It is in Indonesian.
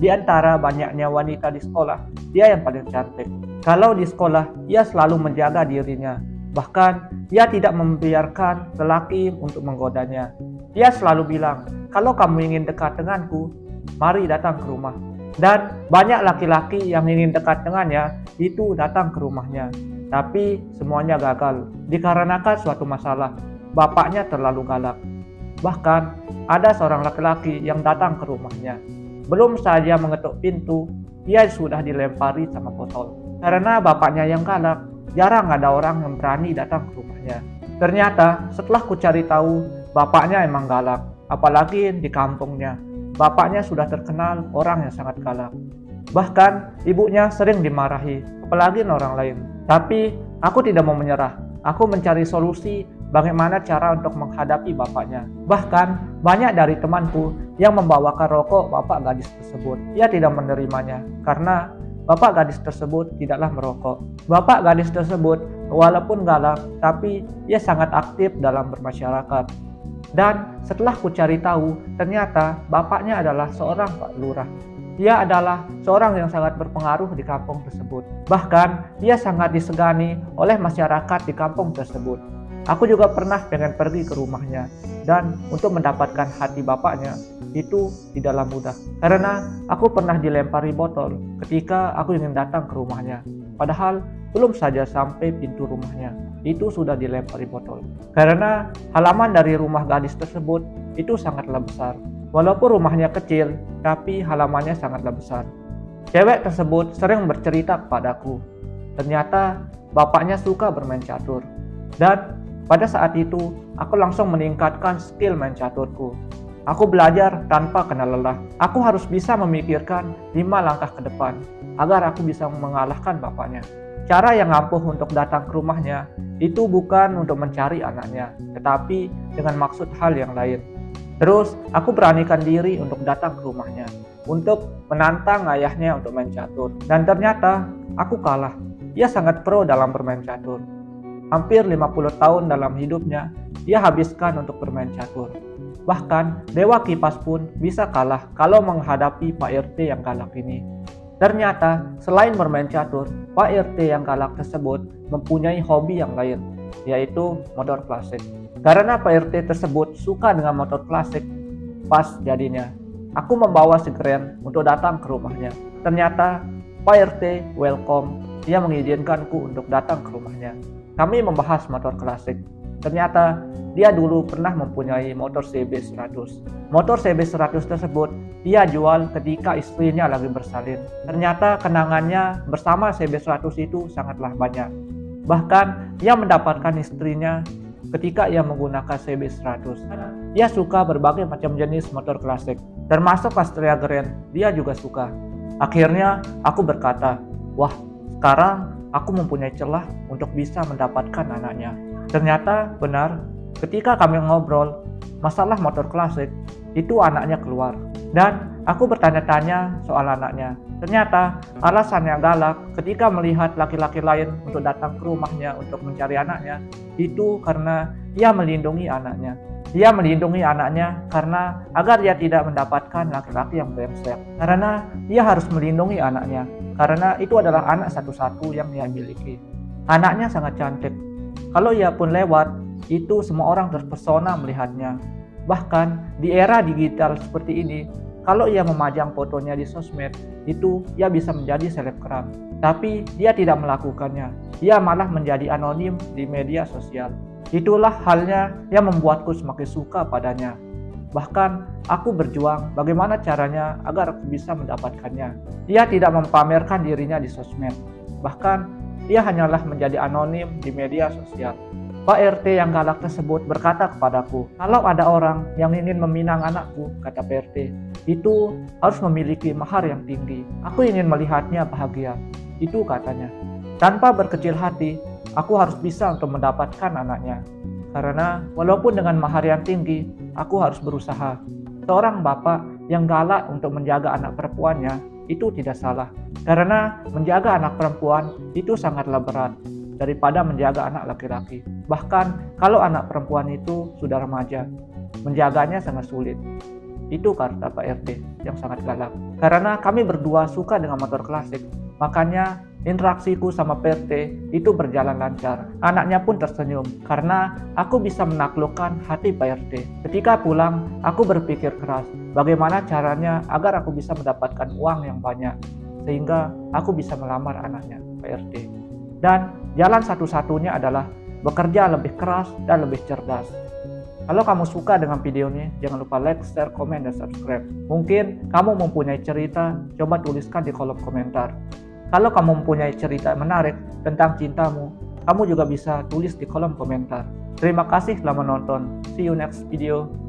Di antara banyaknya wanita di sekolah, dia yang paling cantik. Kalau di sekolah, ia selalu menjaga dirinya. Bahkan, ia tidak membiarkan lelaki untuk menggodanya. Dia selalu bilang, kalau kamu ingin dekat denganku, mari datang ke rumah. Dan banyak laki-laki yang ingin dekat dengannya, itu datang ke rumahnya. Tapi semuanya gagal, dikarenakan suatu masalah. Bapaknya terlalu galak. Bahkan, ada seorang laki-laki yang datang ke rumahnya. Belum saja mengetuk pintu, dia sudah dilempari sama botol. Karena bapaknya yang galak, jarang ada orang yang berani datang ke rumahnya. Ternyata setelah ku cari tahu, bapaknya emang galak. Apalagi di kampungnya, bapaknya sudah terkenal orang yang sangat galak. Bahkan ibunya sering dimarahi, apalagi orang lain. Tapi aku tidak mau menyerah. Aku mencari solusi bagaimana cara untuk menghadapi bapaknya. Bahkan banyak dari temanku yang membawakan rokok bapak gadis tersebut. Ia tidak menerimanya karena bapak gadis tersebut tidaklah merokok. Bapak gadis tersebut walaupun galak, tapi ia sangat aktif dalam bermasyarakat. Dan setelah ku cari tahu, ternyata bapaknya adalah seorang Pak Lurah. Dia adalah seorang yang sangat berpengaruh di kampung tersebut. Bahkan dia sangat disegani oleh masyarakat di kampung tersebut. Aku juga pernah pengen pergi ke rumahnya, dan untuk mendapatkan hati bapaknya itu tidaklah mudah. Karena aku pernah dilempari botol ketika aku ingin datang ke rumahnya. Padahal belum saja sampai pintu rumahnya, itu sudah dilempari botol. Karena halaman dari rumah gadis tersebut itu sangatlah besar. Walaupun rumahnya kecil, tapi halamannya sangatlah besar. Cewek tersebut sering bercerita kepadaku. Ternyata bapaknya suka bermain catur. Dan pada saat itu, aku langsung meningkatkan skill main caturku. Aku belajar tanpa kenal lelah. Aku harus bisa memikirkan 5 langkah ke depan, agar aku bisa mengalahkan bapaknya. Cara yang ampuh untuk datang ke rumahnya, itu bukan untuk mencari anaknya, tetapi dengan maksud hal yang lain. Terus, aku beranikan diri untuk datang ke rumahnya, untuk menantang ayahnya untuk main catur. Dan ternyata, aku kalah. Ia sangat pro dalam bermain catur. Hampir 50 tahun dalam hidupnya, ia habiskan untuk bermain catur. Bahkan, Dewa Kipas pun bisa kalah kalau menghadapi Pak RT yang galak ini. Ternyata, selain bermain catur, Pak RT yang galak tersebut mempunyai hobi yang lain, yaitu motor klasik. Karena Pak RT tersebut suka dengan motor klasik, pas jadinya aku membawa si Gren untuk datang ke rumahnya. Ternyata Pak RT welcome, dia mengizinkanku untuk datang ke rumahnya. Kami membahas motor klasik. Ternyata dia dulu pernah mempunyai motor CB100. Motor CB100 tersebut dia jual ketika istrinya lagi bersalin. Ternyata kenangannya bersama CB100 itu sangatlah banyak. Bahkan dia mendapatkan istrinya ketika ia menggunakan CB100. Dia suka berbagai macam jenis motor klasik, termasuk Astrea Grand, dia juga suka. Akhirnya aku berkata, wah, sekarang aku mempunyai celah untuk bisa mendapatkan anaknya. Ternyata benar, ketika kami ngobrol masalah motor klasik, itu anaknya keluar. Dan aku bertanya-tanya soal anaknya. Ternyata alasannya galak ketika melihat laki-laki lain untuk datang ke rumahnya untuk mencari anaknya, itu karena ia melindungi anaknya. Dia melindungi anaknya karena agar dia tidak mendapatkan laki-laki yang brengsek. Karena dia harus melindungi anaknya, karena itu adalah anak satu-satu yang dia miliki. Anaknya sangat cantik. Kalau ia pun lewat, itu semua orang terpesona melihatnya. Bahkan di era digital seperti ini, kalau ia memajang fotonya di sosmed, itu ia bisa menjadi selebgram. Tapi dia tidak melakukannya. Dia malah menjadi anonim di media sosial. Itulah halnya yang membuatku semakin suka padanya. Bahkan aku berjuang bagaimana caranya agar aku bisa mendapatkannya. Dia tidak mempamerkan dirinya di sosmed. Bahkan dia hanyalah menjadi anonim di media sosial. Pak RT yang galak tersebut berkata kepadaku, kalau ada orang yang ingin meminang anakku, kata Pak RT, itu harus memiliki mahar yang tinggi. Aku ingin melihatnya bahagia. Itu katanya. Tanpa berkecil hati, aku harus bisa untuk mendapatkan anaknya. Karena walaupun dengan mahar yang tinggi, aku harus berusaha. Seorang bapak yang galak untuk menjaga anak perempuannya, itu tidak salah. Karena menjaga anak perempuan itu sangatlah berat daripada menjaga anak laki-laki. Bahkan kalau anak perempuan itu sudah remaja, menjaganya sangat sulit. Itu kata Pak RT yang sangat galak. Karena kami berdua suka dengan motor klasik, makanya interaksiku sama Pak RT itu berjalan lancar. Anaknya pun tersenyum karena aku bisa menaklukkan hati Pak RT. Ketika pulang, aku berpikir keras bagaimana caranya agar aku bisa mendapatkan uang yang banyak sehingga aku bisa melamar anaknya Pak RT. Dan jalan satu-satunya adalah bekerja lebih keras dan lebih cerdas. Kalau kamu suka dengan video ini, jangan lupa like, share, komen, dan subscribe. Mungkin kamu mempunyai cerita, coba tuliskan di kolom komentar. Kalau kamu mempunyai cerita menarik tentang cintamu, kamu juga bisa tulis di kolom komentar. Terima kasih telah menonton. See you next video.